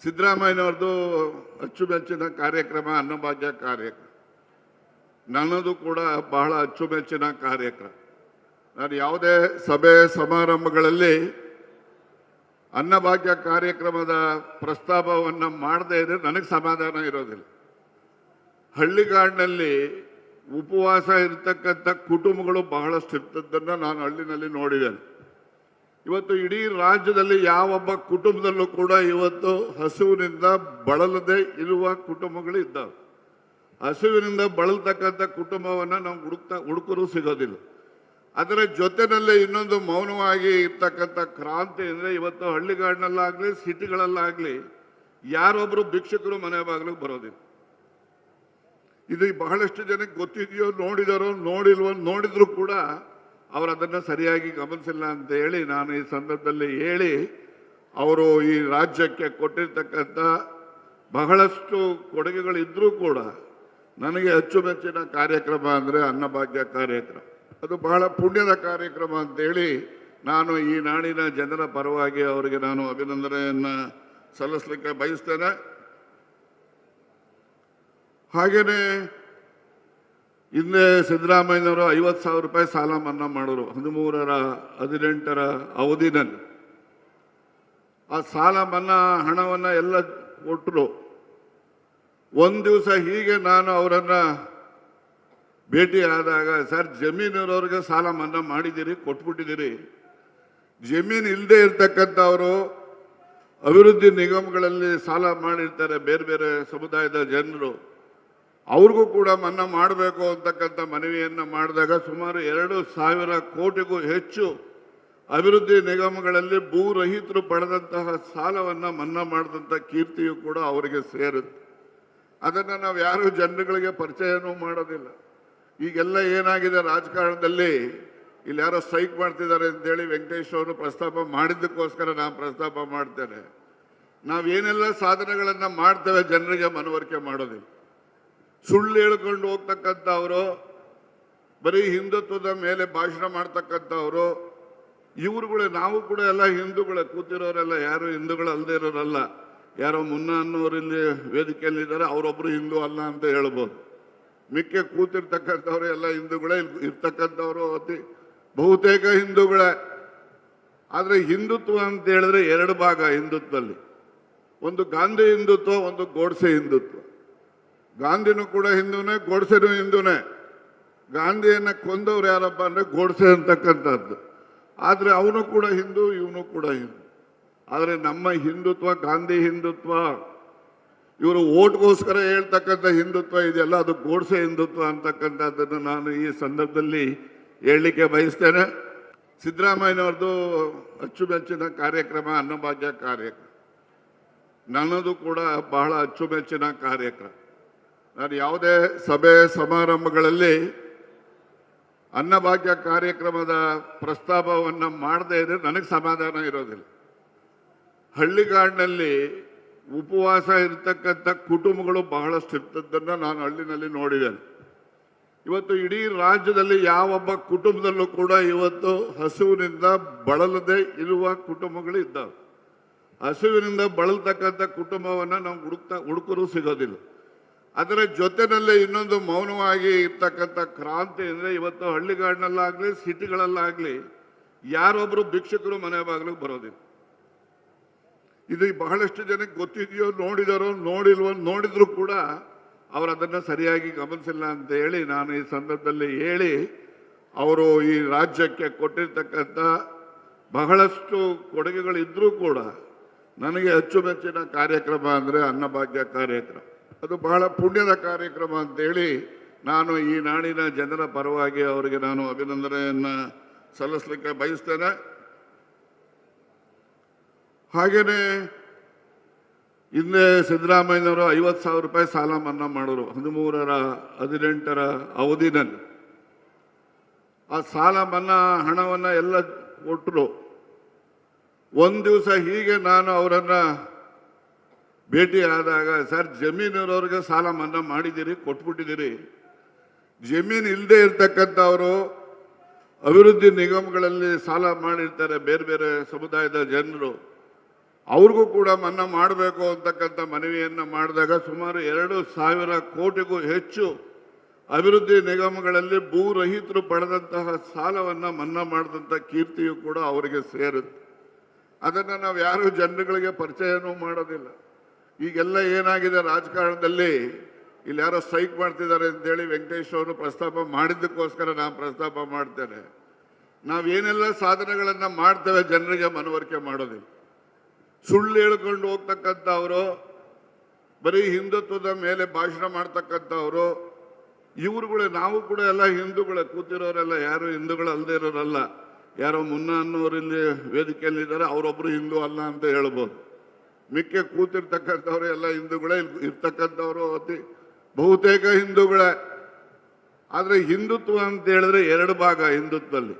ಸಿದ್ದರಾಮಯ್ಯನವ್ರದ್ದು ಅಚ್ಚುಮೆಚ್ಚಿನ ಕಾರ್ಯಕ್ರಮ ಅನ್ನಭಾಗ್ಯ ಕಾರ್ಯಕ್ರಮ. ನನ್ನದು ಕೂಡ ಬಹಳ ಅಚ್ಚುಮೆಚ್ಚಿನ ಕಾರ್ಯಕ್ರಮ. ನಾನು ಯಾವುದೇ ಸಭೆ ಸಮಾರಂಭಗಳಲ್ಲಿ ಅನ್ನಭಾಗ್ಯ ಕಾರ್ಯಕ್ರಮದ ಪ್ರಸ್ತಾಪವನ್ನು ಮಾಡದೇ ಇದ್ರೆ ನನಗೆ ಸಮಾಧಾನ ಇರೋದಿಲ್ಲ. ಹಳ್ಳಿಗಾಡಿನಲ್ಲಿ ಉಪವಾಸ ಇರತಕ್ಕಂಥ ಕುಟುಂಬಗಳು ಬಹಳಷ್ಟು ಇರ್ತದ್ದನ್ನು ನಾನು ಹಳ್ಳಿನಲ್ಲಿ ನೋಡಿದ್ದೇನೆ. ಇವತ್ತು ಇಡೀ ರಾಜ್ಯದಲ್ಲಿ ಯಾವೊಬ್ಬ ಕುಟುಂಬದಲ್ಲೂ ಕೂಡ ಇವತ್ತು ಹಸುವಿನಿಂದ ಬಳಲದೆ ಇರುವ ಕುಟುಂಬಗಳು ಇದ್ದಾವೆ. ಹಸುವಿನಿಂದ ಬಳಲ್ತಕ್ಕಂಥ ಕುಟುಂಬವನ್ನು ನಾವು ಹುಡುಕರು ಸಿಗೋದಿಲ್ಲ. ಅದರ ಜೊತೆಯಲ್ಲೇ ಇನ್ನೊಂದು ಮೌನವಾಗಿ ಇರ್ತಕ್ಕಂಥ ಕ್ರಾಂತಿ ಅಂದರೆ ಇವತ್ತು ಹಳ್ಳಿಗಾಡಿನಲ್ಲಾಗಲಿ ಸಿಟಿಗಳಲ್ಲಾಗಲಿ ಯಾರೊಬ್ಬರು ಭಿಕ್ಷುಕರು ಮನೆ ಬಾಗಿಲಿಗೆ ಬರೋದಿಲ್ಲ. ಇದು ಬಹಳಷ್ಟು ಜನಕ್ಕೆ ಗೊತ್ತಿದೆಯೋ ನೋಡಿದಾರೋ ನೋಡಿದ್ರು ಕೂಡ ಅವರು ಅದನ್ನು ಸರಿಯಾಗಿ ಗಮನಿಸಿಲ್ಲ ಅಂತ ಹೇಳಿ ನಾನು ಈ ಸಂದರ್ಭದಲ್ಲಿ ಹೇಳಿ, ಅವರು ಈ ರಾಜ್ಯಕ್ಕೆ ಕೊಟ್ಟಿರ್ತಕ್ಕಂಥ ಬಹಳಷ್ಟು ಕೊಡುಗೆಗಳಿದ್ರೂ ಕೂಡ ನನಗೆ ಅಚ್ಚುಮೆಚ್ಚಿನ ಕಾರ್ಯಕ್ರಮ ಅಂದರೆ ಅನ್ನಭಾಗ್ಯ ಕಾರ್ಯಕ್ರಮ. ಅದು ಬಹಳ ಪುಣ್ಯದ ಕಾರ್ಯಕ್ರಮ ಅಂತೇಳಿ ನಾನು ಈ ನಾಡಿನ ಜನರ ಪರವಾಗಿ ಅವರಿಗೆ ನಾನು ಅಭಿನಂದನೆಯನ್ನು ಸಲ್ಲಿಸಲಿಕ್ಕೆ ಬಯಸ್ತೇನೆ. ಹಾಗೆಯೇ ಹಿಂದೆ ಸಿದ್ದರಾಮಯ್ಯನವರು 50,000 ರೂಪಾಯಿ ಸಾಲ ಮನ್ನಾ ಮಾಡೋರು 13-18 ಅವಧಿನಲ್ಲಿ. ಆ ಸಾಲ ಮನ್ನಾ ಹಣವನ್ನು ಎಲ್ಲ ಕೊಟ್ಟರು. ಒಂದು ದಿವಸ ಹೀಗೆ ನಾನು ಅವರನ್ನು ಭೇಟಿ ಆದಾಗ, ಸರ್ ಜಮೀನಿರೋರಿಗೆ ಸಾಲ ಮನ್ನಾ ಮಾಡಿದ್ದೀರಿ, ಕೊಟ್ಬಿಟ್ಟಿದ್ದೀರಿ, ಜಮೀನು ಇಲ್ಲದೆ ಇರ್ತಕ್ಕಂಥವರು ಅಭಿವೃದ್ಧಿ ನಿಗಮಗಳಲ್ಲಿ ಸಾಲ ಮಾಡಿರ್ತಾರೆ ಬೇರೆ ಬೇರೆ ಸಮುದಾಯದ ಜನರು, ಅವ್ರಿಗೂ ಕೂಡ ಮನ್ನಾ ಮಾಡಬೇಕು ಅಂತಕ್ಕಂಥ ಮನವಿಯನ್ನು ಮಾಡಿದಾಗ ಸುಮಾರು 2,000 ಕೋಟಿಗೂ ಹೆಚ್ಚು ಅಭಿವೃದ್ಧಿ ನಿಗಮಗಳಲ್ಲಿ ಭೂರಹಿತರು ಪಡೆದಂತಹ ಸಾಲವನ್ನು ಮನ್ನಾ ಮಾಡಿದಂಥ ಕೀರ್ತಿಯು ಕೂಡ ಅವರಿಗೆ ಸೇರುತ್ತೆ. ಅದನ್ನು ನಾವು ಯಾರು ಜನರುಗಳಿಗೆ ಪರಿಚಯನೂ ಮಾಡೋದಿಲ್ಲ. ಈಗೆಲ್ಲ ಏನಾಗಿದೆ ರಾಜಕಾರಣದಲ್ಲಿ, ಇಲ್ಲಿ ಯಾರೋ ಸ್ಟ್ರೈಕ್ ಮಾಡ್ತಿದ್ದಾರೆ ಅಂತೇಳಿ ವೆಂಕಟೇಶ್ ಅವರು ಪ್ರಸ್ತಾಪ ಮಾಡಿದ್ದಕ್ಕೋಸ್ಕರ ನಾನು ಪ್ರಸ್ತಾಪ ಮಾಡ್ತೇನೆ. ನಾವೇನೆಲ್ಲ ಸಾಧನೆಗಳನ್ನು ಮಾಡ್ತೇವೆ ಜನರಿಗೆ ಮನವರಿಕೆ ಮಾಡೋದಿಲ್ಲ. ಸುಳ್ಳು ಹೇಳ್ಕೊಂಡು ಹೋಗ್ತಕ್ಕಂಥವರು, ಬರೀ ಹಿಂದುತ್ವದ ಮೇಲೆ ಭಾಷಣ ಮಾಡ್ತಕ್ಕಂಥವರು ಇವ್ರುಗಳೇ. ನಾವು ಕೂಡ ಎಲ್ಲ ಹಿಂದೂಗಳೇ, ಕೂತಿರೋರೆಲ್ಲ ಯಾರು ಹಿಂದೂಗಳು ಅಲ್ಲದೆ ಇರೋರಲ್ಲ. ಯಾರೋ ಮುನ್ನ ಅನ್ನೋರು ಇಲ್ಲಿ ವೇದಿಕೆಯಲ್ಲಿದ್ದಾರೆ, ಅವರೊಬ್ಬರು ಹಿಂದೂ ಅಲ್ಲ ಅಂತ ಹೇಳ್ಬೋದು. ಮಿಕ್ಕ ಕೂತಿರ್ತಕ್ಕಂಥವ್ರು ಎಲ್ಲ ಹಿಂದೂಗಳೇ, ಇರ್ತಕ್ಕಂಥವ್ರು ಬಹುತೇಕ ಹಿಂದೂಗಳೇ. ಆದರೆ ಹಿಂದುತ್ವ ಅಂತ ಹೇಳಿದ್ರೆ 2 ಭಾಗ ಹಿಂದುತ್ವದಲ್ಲಿ. ಒಂದು ಗಾಂಧಿ ಹಿಂದುತ್ವ, ಒಂದು ಗೋಡ್ಸೆ ಹಿಂದುತ್ವ. ಗಾಂಧಿನೂ ಕೂಡ ಹಿಂದೂನೇ, ಗೋಡ್ಸೆನೂ ಹಿಂದೂನೇ. ಗಾಂಧಿಯನ್ನು ಕೊಂದವ್ರು ಯಾರಪ್ಪ ಅಂದರೆ ಗೋಡ್ಸೆ ಅಂತಕ್ಕಂಥದ್ದು. ಆದರೆ ಅವನು ಕೂಡ ಹಿಂದೂ, ಇವನು ಕೂಡ ಹಿಂದೂ. ಆದರೆ ನಮ್ಮ ಹಿಂದುತ್ವ ಗಾಂಧಿ ಹಿಂದುತ್ವ, ಇವರು ಓಟ್ಗೋಸ್ಕರ ಹೇಳ್ತಕ್ಕಂಥ ಹಿಂದುತ್ವ ಇದೆಯಲ್ಲ, ಅದು ಗೋಡ್ಸೆ ಹಿಂದುತ್ವ ಅಂತಕ್ಕಂಥದ್ದನ್ನು ನಾನು ಈ ಸಂದರ್ಭದಲ್ಲಿ ಹೇಳಲಿಕ್ಕೆ ಬಯಸ್ತೇನೆ. ಸಿದ್ದರಾಮಯ್ಯನವ್ರದ್ದು ಅಚ್ಚುಮೆಚ್ಚಿನ ಕಾರ್ಯಕ್ರಮ ಅನ್ನಭಾಗ್ಯ ಕಾರ್ಯಕ್ರಮ. ನನ್ನದು ಕೂಡ ಬಹಳ ಅಚ್ಚುಮೆಚ್ಚಿನ ಕಾರ್ಯಕ್ರಮ. ನಾನು ಯಾವುದೇ ಸಭೆ ಸಮಾರಂಭಗಳಲ್ಲಿ ಅನ್ನಭಾಗ್ಯ ಕಾರ್ಯಕ್ರಮದ ಪ್ರಸ್ತಾಪವನ್ನು ಮಾಡದೇ ಇದ್ರೆ ನನಗೆ ಸಮಾಧಾನ ಇರೋದಿಲ್ಲ. ಹಳ್ಳಿಗಾಡಿನಲ್ಲಿ ಉಪವಾಸ ಇರತಕ್ಕಂಥ ಕುಟುಂಬಗಳು ಬಹಳಷ್ಟು ಇರ್ತದ್ದನ್ನು ನಾನು ಹಳ್ಳಿನಲ್ಲಿ ನೋಡಿದ್ದೇನೆ. ಇವತ್ತು ಇಡೀ ರಾಜ್ಯದಲ್ಲಿ ಯಾವೊಬ್ಬ ಕುಟುಂಬದಲ್ಲೂ ಕೂಡ ಇವತ್ತು ಹಸುವಿನಿಂದ ಬಳಲದೆ ಇರುವ ಕುಟುಂಬಗಳು ಇದ್ದಾವೆ. ಹಸುವಿನಿಂದ ಬಳಲ್ತಕ್ಕಂಥ ಕುಟುಂಬವನ್ನು ನಾವು ಹುಡುಕರು ಸಿಗೋದಿಲ್ಲ. ಅದರ ಜೊತೆಯಲ್ಲೇ ಇನ್ನೊಂದು ಮೌನವಾಗಿ ಇರ್ತಕ್ಕಂಥ ಕ್ರಾಂತಿ ಅಂದರೆ ಇವತ್ತು ಹಳ್ಳಿಗಾಡಿನಲ್ಲಾಗಲಿ ಸಿಟಿಗಳಲ್ಲಾಗಲಿ ಯಾರೊಬ್ಬರು ಭಿಕ್ಷುಕರು ಮನೆ ಬಾಗಿಲಿಗೆ ಬರೋದಿಲ್ಲ. ಇದು ಬಹಳಷ್ಟು ಜನಕ್ಕೆ ಗೊತ್ತಿದೆಯೋ ನೋಡಿದಾರೋ ನೋಡಿದ್ರು ಕೂಡ ಅವರು ಅದನ್ನು ಸರಿಯಾಗಿ ಗಮನಿಸಿಲ್ಲ ಅಂತ ಹೇಳಿ ನಾನು ಈ ಸಂದರ್ಭದಲ್ಲಿ ಹೇಳಿ, ಅವರು ಈ ರಾಜ್ಯಕ್ಕೆ ಕೊಟ್ಟಿರ್ತಕ್ಕಂಥ ಬಹಳಷ್ಟು ಕೊಡುಗೆಗಳಿದ್ರೂ ಕೂಡ ನನಗೆ ಅಚ್ಚುಮೆಚ್ಚಿನ ಕಾರ್ಯಕ್ರಮ ಅಂದರೆ ಅನ್ನಭಾಗ್ಯ ಕಾರ್ಯಕ್ರಮ. ಅದು ಬಹಳ ಪುಣ್ಯದ ಕಾರ್ಯಕ್ರಮ ಅಂತೇಳಿ ನಾನು ಈ ನಾಡಿನ ಜನರ ಪರವಾಗಿ ಅವರಿಗೆ ನಾನು ಅಭಿನಂದನೆಯನ್ನು ಸಲ್ಲಿಸಲಿಕ್ಕೆ ಬಯಸ್ತೇನೆ. ಹಾಗೆಯೇ ಹಿಂದೆ ಸಿದ್ದರಾಮಯ್ಯನವರು 50,000 ರೂಪಾಯಿ ಸಾಲ ಮನ್ನಾ ಮಾಡೋರು 13-18 ಅವಧಿನಲ್ಲಿ. ಆ ಸಾಲ ಮನ್ನಾ ಹಣವನ್ನು ಎಲ್ಲ ಕೊಟ್ಟರು. ಒಂದು ದಿವಸ ಹೀಗೆ ನಾನು ಅವರನ್ನು ಭೇಟಿ ಆದಾಗ, ಸರ್ ಜಮೀನಿರೋರಿಗೆ ಸಾಲ ಮನ್ನಾ ಮಾಡಿದ್ದೀರಿ, ಕೊಟ್ಬಿಟ್ಟಿದ್ದೀರಿ, ಜಮೀನು ಇಲ್ಲದೆ ಇರ್ತಕ್ಕಂಥವರು ಅಭಿವೃದ್ಧಿ ನಿಗಮಗಳಲ್ಲಿ ಸಾಲ ಮಾಡಿರ್ತಾರೆ ಬೇರೆ ಬೇರೆ ಸಮುದಾಯದ ಜನರು, ಅವ್ರಿಗೂ ಕೂಡ ಮನ್ನಾ ಮಾಡಬೇಕು ಅಂತಕ್ಕಂಥ ಮನವಿಯನ್ನು ಮಾಡಿದಾಗ ಸುಮಾರು 2,000 ಕೋಟಿಗೂ ಹೆಚ್ಚು ಅಭಿವೃದ್ಧಿ ನಿಗಮಗಳಲ್ಲಿ ಭೂರಹಿತರು ಪಡೆದಂತಹ ಸಾಲವನ್ನು ಮನ್ನಾ ಮಾಡಿದಂಥ ಕೀರ್ತಿಯು ಕೂಡ ಅವರಿಗೆ ಸೇರುತ್ತೆ. ಅದನ್ನು ನಾವು ಯಾರು ಜನರುಗಳಿಗೆ ಪರಿಚಯನೂ ಮಾಡೋದಿಲ್ಲ. ಈಗೆಲ್ಲ ಏನಾಗಿದೆ ರಾಜಕಾರಣದಲ್ಲಿ, ಇಲ್ಲಿ ಯಾರೋ ಸ್ಟ್ರೈಕ್ ಮಾಡ್ತಿದ್ದಾರೆ ಅಂತೇಳಿ ವೆಂಕಟೇಶ್ ಅವರು ಪ್ರಸ್ತಾಪ ಮಾಡಿದ್ದಕ್ಕೋಸ್ಕರ ನಾನು ಪ್ರಸ್ತಾಪ ಮಾಡ್ತೇನೆ. ನಾವೇನೆಲ್ಲ ಸಾಧನೆಗಳನ್ನು ಮಾಡ್ತೇವೆ ಜನರಿಗೆ ಮನವರಿಕೆ ಮಾಡೋದಿಲ್ಲ. ಸುಳ್ಳು ಹೇಳ್ಕೊಂಡು ಹೋಗ್ತಕ್ಕಂಥವರು, ಬರೀ ಹಿಂದುತ್ವದ ಮೇಲೆ ಭಾಷಣ ಮಾಡ್ತಕ್ಕಂಥವ್ರು ಇವ್ರುಗಳೇ. ನಾವು ಕೂಡ ಎಲ್ಲ ಹಿಂದೂಗಳೇ, ಕೂತಿರೋರೆಲ್ಲ ಯಾರು ಹಿಂದೂಗಳು ಅಲ್ಲದೆ ಇರೋರಲ್ಲ. ಯಾರೋ ಮುನ್ನ ಅನ್ನೋರು ಇಲ್ಲಿ ವೇದಿಕೆಯಲ್ಲಿದ್ದಾರೆ, ಅವರೊಬ್ಬರು ಹಿಂದೂ ಅಲ್ಲ ಅಂತ ಹೇಳ್ಬೋದು. ಮಿಕ್ಕ ಕೂತಿರ್ತಕ್ಕಂಥವ್ರು ಎಲ್ಲ ಹಿಂದೂಗಳೇ, ಇರ್ತಕ್ಕಂಥವ್ರು ಬಹುತೇಕ ಹಿಂದೂಗಳೇ. ಆದರೆ ಹಿಂದುತ್ವ ಅಂತ ಹೇಳಿದ್ರೆ 2 ಭಾಗ ಹಿಂದುತ್ವದಲ್ಲಿ.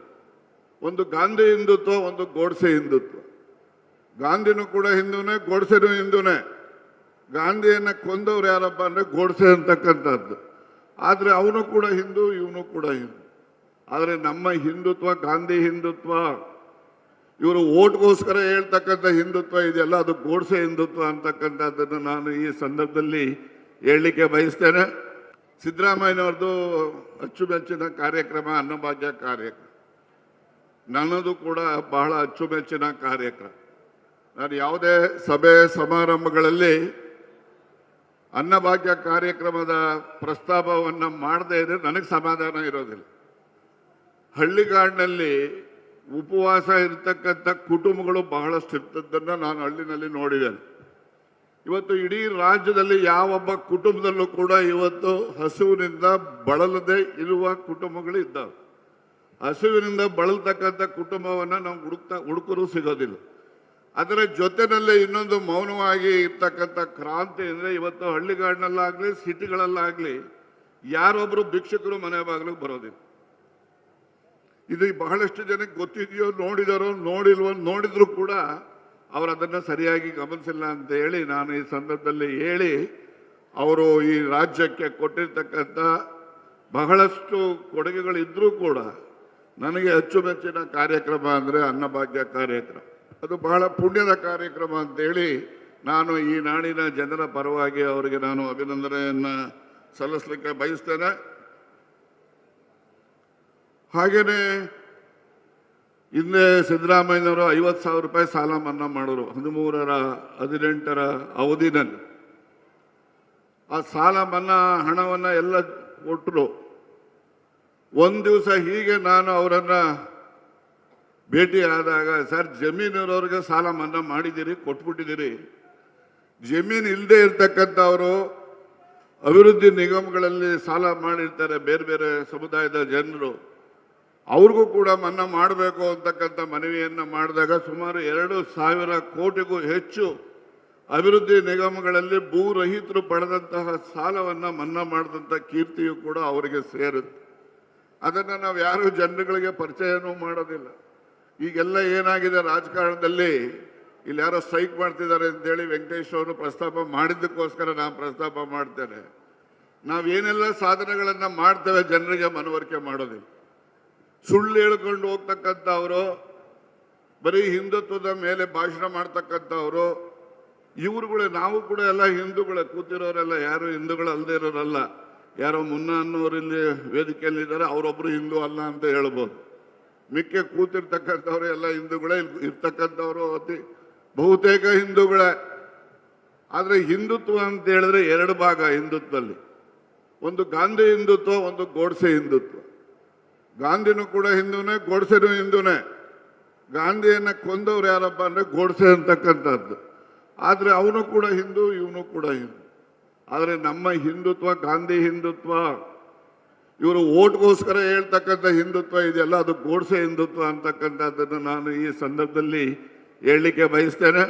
ಒಂದು ಗಾಂಧಿ ಹಿಂದುತ್ವ, ಒಂದು ಗೋಡ್ಸೆ ಹಿಂದುತ್ವ. ಗಾಂಧಿನೂ ಕೂಡ ಹಿಂದೂನೇ, ಗೋಡ್ಸೆನೂ ಹಿಂದೂನೇ. ಗಾಂಧಿಯನ್ನು ಕೊಂದವ್ರು ಯಾರಪ್ಪ ಅಂದರೆ ಗೋಡ್ಸೆ ಅಂತಕ್ಕಂಥದ್ದು. ಆದರೆ ಅವನು ಕೂಡ ಹಿಂದೂ, ಇವನು ಕೂಡ ಹಿಂದೂ. ಆದರೆ ನಮ್ಮ ಹಿಂದುತ್ವ ಗಾಂಧಿ ಹಿಂದುತ್ವ, ಇವರು ಓಟ್ಗೋಸ್ಕರ ಹೇಳ್ತಕ್ಕಂಥ ಹಿಂದುತ್ವ ಇದೆಯಲ್ಲ, ಅದು ಗೋಡ್ಸೆ ಹಿಂದುತ್ವ ಅಂತಕ್ಕಂಥದ್ದನ್ನು ನಾನು ಈ ಸಂದರ್ಭದಲ್ಲಿ ಹೇಳಲಿಕ್ಕೆ ಬಯಸ್ತೇನೆ. ಸಿದ್ದರಾಮಯ್ಯನವ್ರದ್ದು ಅಚ್ಚುಮೆಚ್ಚಿನ ಕಾರ್ಯಕ್ರಮ ಅನ್ನಭಾಗ್ಯ ಕಾರ್ಯಕ್ರಮ. ನನ್ನದು ಕೂಡ ಬಹಳ ಅಚ್ಚುಮೆಚ್ಚಿನ ಕಾರ್ಯಕ್ರಮ. ನಾನು ಯಾವುದೇ ಸಭೆ ಸಮಾರಂಭಗಳಲ್ಲಿ ಅನ್ನಭಾಗ್ಯ ಕಾರ್ಯಕ್ರಮದ ಪ್ರಸ್ತಾಪವನ್ನು ಮಾಡದೇ ಇದ್ರೆ ನನಗೆ ಸಮಾಧಾನ ಇರೋದಿಲ್ಲ. ಹಳ್ಳಿಗಾಡಿನಲ್ಲಿ ಉಪವಾಸ ಇರತಕ್ಕಂಥ ಕುಟುಂಬಗಳು ಬಹಳಷ್ಟು ಇರ್ತದ್ದನ್ನು ನಾನು ಹಳ್ಳಿನಲ್ಲಿ ನೋಡಿದ್ದೇನೆ. ಇವತ್ತು ಇಡೀ ರಾಜ್ಯದಲ್ಲಿ ಯಾವೊಬ್ಬ ಕುಟುಂಬದಲ್ಲೂ ಕೂಡ ಇವತ್ತು ಹಸುವಿನಿಂದ ಬಳಲದೆ ಇರುವ ಕುಟುಂಬಗಳು ಇದ್ದಾವೆ. ಹಸುವಿನಿಂದ ಬಳಲ್ತಕ್ಕಂಥ ಕುಟುಂಬವನ್ನು ನಾವು ಹುಡುಕರು ಸಿಗೋದಿಲ್ಲ. ಅದರ ಜೊತೆಯಲ್ಲೇ ಇನ್ನೊಂದು ಮೌನವಾಗಿ ಇರ್ತಕ್ಕಂಥ ಕ್ರಾಂತಿ ಅಂದರೆ, ಇವತ್ತು ಹಳ್ಳಿಗಾಡಿನಲ್ಲಾಗಲಿ ಸಿಟಿಗಳಲ್ಲಾಗಲಿ ಯಾರೊಬ್ಬರು ಭಿಕ್ಷುಕರು ಮನೆ ಬಾಗಿಲಿಗೆ ಬರೋದಿಲ್ಲ. ಇದು ಬಹಳಷ್ಟು ಜನಕ್ಕೆ ಗೊತ್ತಿದೆಯೋ, ನೋಡಿದಾರೋ ನೋಡಿಲ್ವೋ, ನೋಡಿದ್ರು ಕೂಡ ಅವರು ಅದನ್ನು ಸರಿಯಾಗಿ ಗಮನಿಸಿಲ್ಲ ಅಂತ ಹೇಳಿ ನಾನು ಈ ಸಂದರ್ಭದಲ್ಲಿ ಹೇಳಿ, ಅವರು ಈ ರಾಜ್ಯಕ್ಕೆ ಕೊಟ್ಟಿರ್ತಕ್ಕಂಥ ಬಹಳಷ್ಟು ಕೊಡುಗೆಗಳಿದ್ರೂ ಕೂಡ ನನಗೆ ಅಚ್ಚುಮೆಚ್ಚಿನ ಕಾರ್ಯಕ್ರಮ ಅಂದರೆ ಅನ್ನಭಾಗ್ಯ ಕಾರ್ಯಕ್ರಮ. ಅದು ಬಹಳ ಪುಣ್ಯದ ಕಾರ್ಯಕ್ರಮ ಅಂತೇಳಿ ನಾನು ಈ ನಾಡಿನ ಜನರ ಪರವಾಗಿ ಅವರಿಗೆ ನಾನು ಅಭಿನಂದನೆಯನ್ನು ಸಲ್ಲಿಸಲಿಕ್ಕೆ ಬಯಸ್ತೇನೆ. ಹಾಗೆಯೇ ಹಿಂದೆ ಸಿದ್ದರಾಮಯ್ಯನವರು 50,000 ರೂಪಾಯಿ ಸಾಲ ಮನ್ನಾ ಮಾಡೋರು 13-18 ಅವಧಿನಲ್ಲಿ. ಆ ಸಾಲ ಮನ್ನಾ ಹಣವನ್ನು ಎಲ್ಲ ಕೊಟ್ಟರು. ಒಂದು ದಿವಸ ಹೀಗೆ ನಾನು ಅವರನ್ನು ಭೇಟಿ ಆದಾಗ, ಸರ್ ಜಮೀನಿರೋರಿಗೆ ಸಾಲ ಮನ್ನಾ ಮಾಡಿದ್ದೀರಿ, ಕೊಟ್ಬಿಟ್ಟಿದ್ದೀರಿ, ಜಮೀನು ಇಲ್ಲದೆ ಇರ್ತಕ್ಕಂಥವರು ಅಭಿವೃದ್ಧಿ ನಿಗಮಗಳಲ್ಲಿ ಸಾಲ ಮಾಡಿರ್ತಾರೆ ಬೇರೆ ಬೇರೆ ಸಮುದಾಯದ ಜನರು, ಅವ್ರಿಗೂ ಕೂಡ ಮನ್ನಾ ಮಾಡಬೇಕು ಅಂತಕ್ಕಂಥ ಮನವಿಯನ್ನು ಮಾಡಿದಾಗ ಸುಮಾರು 2,000 ಕೋಟಿಗೂ ಹೆಚ್ಚು ಅಭಿವೃದ್ಧಿ ನಿಗಮಗಳಲ್ಲಿ ಭೂರಹಿತರು ಪಡೆದಂತಹ ಸಾಲವನ್ನು ಮನ್ನಾ ಮಾಡಿದಂಥ ಕೀರ್ತಿಯು ಕೂಡ ಅವರಿಗೆ ಸೇರುತ್ತೆ. ಅದನ್ನು ನಾವು ಯಾರು ಜನರುಗಳಿಗೆ ಪರಿಚಯನೂ ಮಾಡೋದಿಲ್ಲ. ಈಗೆಲ್ಲ ಏನಾಗಿದೆ ರಾಜಕಾರಣದಲ್ಲಿ, ಇಲ್ಲಿ ಯಾರೋ ಸ್ಟ್ರೈಕ್ ಮಾಡ್ತಿದ್ದಾರೆ ಅಂತೇಳಿ ವೆಂಕಟೇಶ್ ಅವರು ಪ್ರಸ್ತಾಪ ಮಾಡಿದ್ದಕ್ಕೋಸ್ಕರ ನಾನು ಪ್ರಸ್ತಾಪ ಮಾಡ್ತೇನೆ. ನಾವೇನೆಲ್ಲ ಸಾಧನೆಗಳನ್ನು ಮಾಡ್ತೇವೆ ಜನರಿಗೆ ಮನವರಿಕೆ ಮಾಡೋದಿಲ್ಲ. ಸುಳ್ಳು ಹೇಳ್ಕೊಂಡು ಹೋಗ್ತಕ್ಕಂಥವರು, ಬರೀ ಹಿಂದುತ್ವದ ಮೇಲೆ ಭಾಷಣ ಮಾಡ್ತಕ್ಕಂಥವ್ರು ಇವ್ರುಗಳೇ. ನಾವು ಕೂಡ ಎಲ್ಲ ಹಿಂದೂಗಳೇ, ಕೂತಿರೋರೆಲ್ಲ ಯಾರು ಹಿಂದೂಗಳು ಅಲ್ಲದೆ ಇರೋರಲ್ಲ. ಯಾರೋ ಮುನ್ನ ಅನ್ನೋರು ಇಲ್ಲಿ ವೇದಿಕೆಯಲ್ಲಿದ್ದಾರೆ, ಅವರೊಬ್ಬರು ಹಿಂದೂ ಅಲ್ಲ ಅಂತ ಹೇಳ್ಬೋದು. ಮಿಕ್ಕ ಕೂತಿರ್ತಕ್ಕಂಥವ್ರು ಎಲ್ಲ ಹಿಂದೂಗಳೇ, ಇರ್ತಕ್ಕಂಥವ್ರು ಬಹುತೇಕ ಹಿಂದೂಗಳೇ. ಆದರೆ ಹಿಂದುತ್ವ ಅಂತ ಹೇಳಿದ್ರೆ 2 ಭಾಗ ಹಿಂದುತ್ವದಲ್ಲಿ. ಒಂದು ಗಾಂಧಿ ಹಿಂದುತ್ವ, ಒಂದು ಗೋಡ್ಸೆ ಹಿಂದುತ್ವ. ಗಾಂಧಿನೂ ಕೂಡ ಹಿಂದೂನೇ, ಗೋಡ್ಸೆನೂ ಹಿಂದೂನೇ. ಗಾಂಧಿಯನ್ನು ಕೊಂದವ್ರು ಯಾರಪ್ಪ ಅಂದರೆ ಗೋಡ್ಸೆ ಅಂತಕ್ಕಂಥದ್ದು. ಆದರೆ ಅವನು ಕೂಡ ಹಿಂದೂ, ಇವನು ಕೂಡ ಹಿಂದೂ. ಆದರೆ ನಮ್ಮ ಹಿಂದುತ್ವ ಗಾಂಧಿ ಹಿಂದುತ್ವ, ಇವರು ಓಟ್ಗೋಸ್ಕರ ಹೇಳ್ತಕ್ಕಂಥ ಹಿಂದುತ್ವ ಇದೆಯಲ್ಲ, ಅದು ಗೋಡ್ಸೆ ಹಿಂದುತ್ವ ಅಂತಕ್ಕಂಥದ್ದನ್ನು ನಾನು ಈ ಸಂದರ್ಭದಲ್ಲಿ ಹೇಳಲಿಕ್ಕೆ ಬಯಸ್ತೇನೆ.